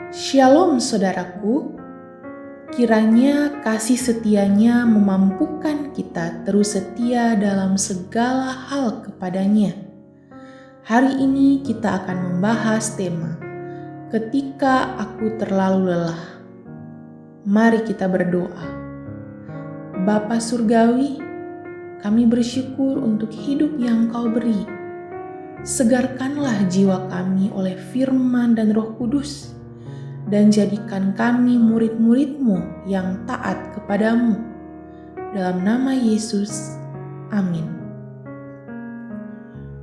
Shalom saudaraku, kiranya kasih setianya memampukan kita terus setia dalam segala hal kepadanya. Hari ini kita akan membahas tema, ketika aku terlalu lelah. Mari kita berdoa. Bapa Surgawi, kami bersyukur untuk hidup yang Kau beri. Segarkanlah jiwa kami oleh firman dan Roh Kudus, dan jadikan kami murid-murid-Mu yang taat kepadamu. Dalam nama Yesus, amin.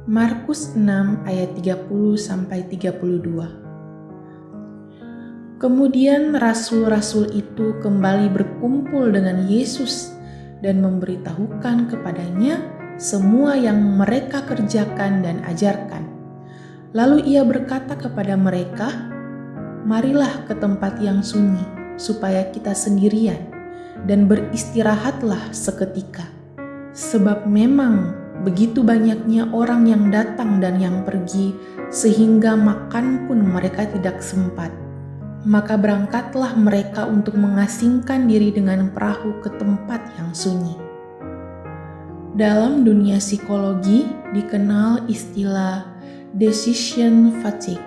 Markus 6 ayat 30-32. Kemudian rasul-rasul itu kembali berkumpul dengan Yesus dan memberitahukan kepadanya semua yang mereka kerjakan dan ajarkan. Lalu ia berkata kepada mereka, "Marilah ke tempat yang sunyi, supaya kita sendirian, dan beristirahatlah seketika. Sebab memang begitu banyaknya orang yang datang dan yang pergi, sehingga makan pun mereka tidak sempat. Maka berangkatlah mereka untuk mengasingkan diri dengan perahu ke tempat yang sunyi." Dalam dunia psikologi dikenal istilah decision fatigue.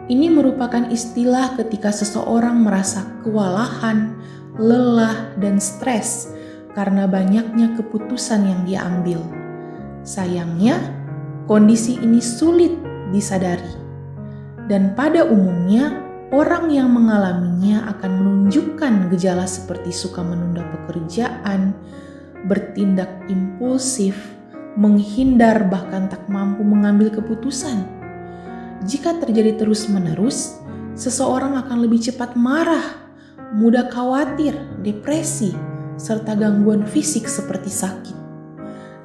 Ini merupakan istilah ketika seseorang merasa kewalahan, lelah, dan stres karena banyaknya keputusan yang dia ambil. Sayangnya, kondisi ini sulit disadari. Dan pada umumnya, orang yang mengalaminya akan menunjukkan gejala seperti suka menunda pekerjaan, bertindak impulsif, menghindar, bahkan tak mampu mengambil keputusan. Jika terjadi terus-menerus, seseorang akan lebih cepat marah, mudah khawatir, depresi, serta gangguan fisik seperti sakit.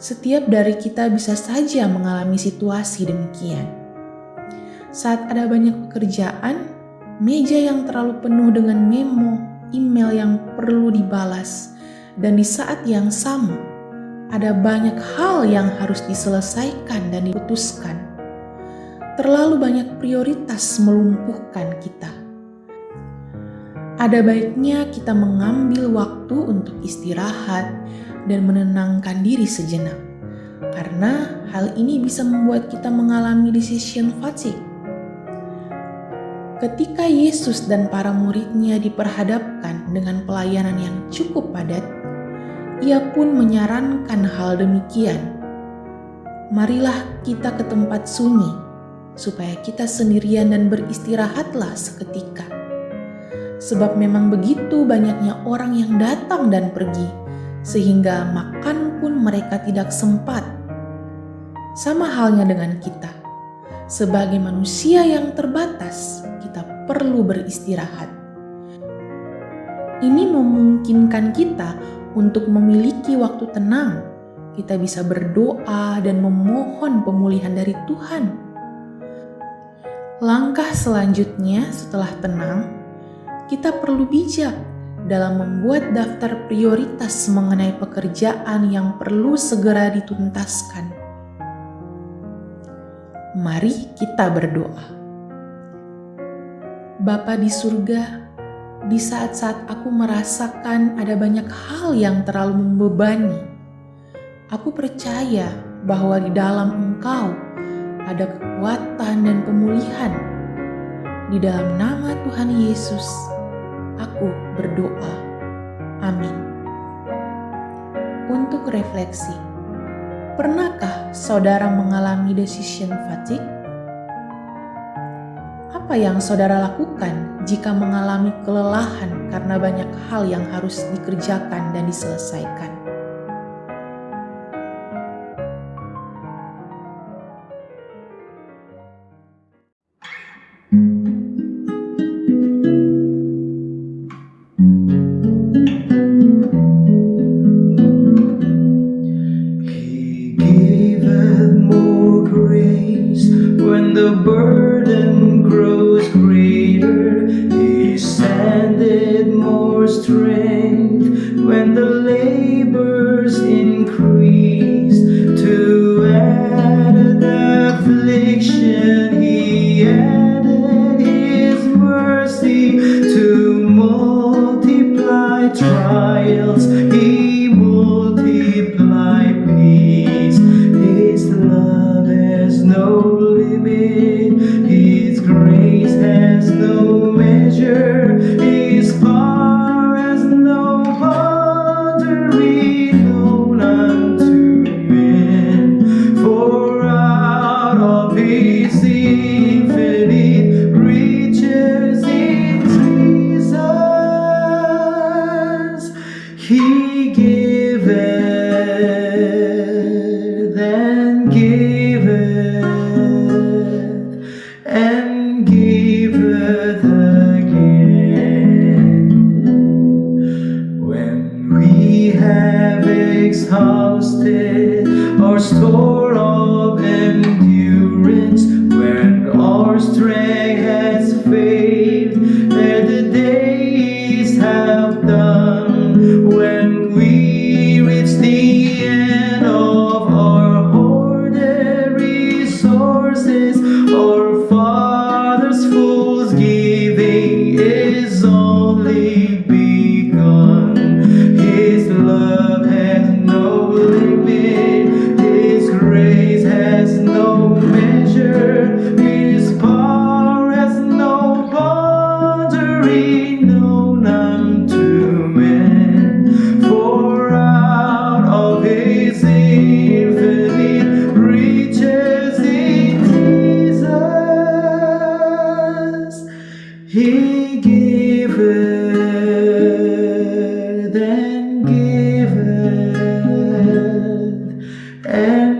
Setiap dari kita bisa saja mengalami situasi demikian. Saat ada banyak pekerjaan, meja yang terlalu penuh dengan memo, email yang perlu dibalas, dan di saat yang sama, ada banyak hal yang harus diselesaikan dan diputuskan. Terlalu banyak prioritas melumpuhkan kita. Ada baiknya kita mengambil waktu untuk istirahat dan menenangkan diri sejenak, karena hal ini bisa membuat kita mengalami decision fatigue. Ketika Yesus dan para murid-Nya diperhadapkan dengan pelayanan yang cukup padat, Ia pun menyarankan hal demikian. Marilah kita ke tempat sunyi, supaya kita sendirian dan beristirahatlah seketika. Sebab memang begitu banyaknya orang yang datang dan pergi, sehingga makan pun mereka tidak sempat. Sama halnya dengan kita. Sebagai manusia yang terbatas, kita perlu beristirahat. Ini memungkinkan kita untuk memiliki waktu tenang. Kita bisa berdoa dan memohon pemulihan dari Tuhan. Langkah selanjutnya setelah tenang, kita perlu bijak dalam membuat daftar prioritas mengenai pekerjaan yang perlu segera dituntaskan. Mari kita berdoa. Bapa di surga, di saat-saat aku merasakan ada banyak hal yang terlalu membebani, aku percaya bahwa di dalam Engkau ada kekuatan dan pemulihan. Di dalam nama Tuhan Yesus, aku berdoa. Amin. Untuk refleksi, pernahkah saudara mengalami decision fatigue? Apa yang saudara lakukan jika mengalami kelelahan karena banyak hal yang harus dikerjakan dan diselesaikan? When the burden grows greater, He sendeth more strength. When the labors increase, to added affliction, He added His mercy. exhausted, our store of endurance, when our strength has failed, ere the days have done, when we reach the end of our hoarded resources, our Father's full giving is only begun. His love has no limit, His grace has no measure, His power has no boundary known unto man. For out of His infinite riches in Jesus, He giveth and giveth and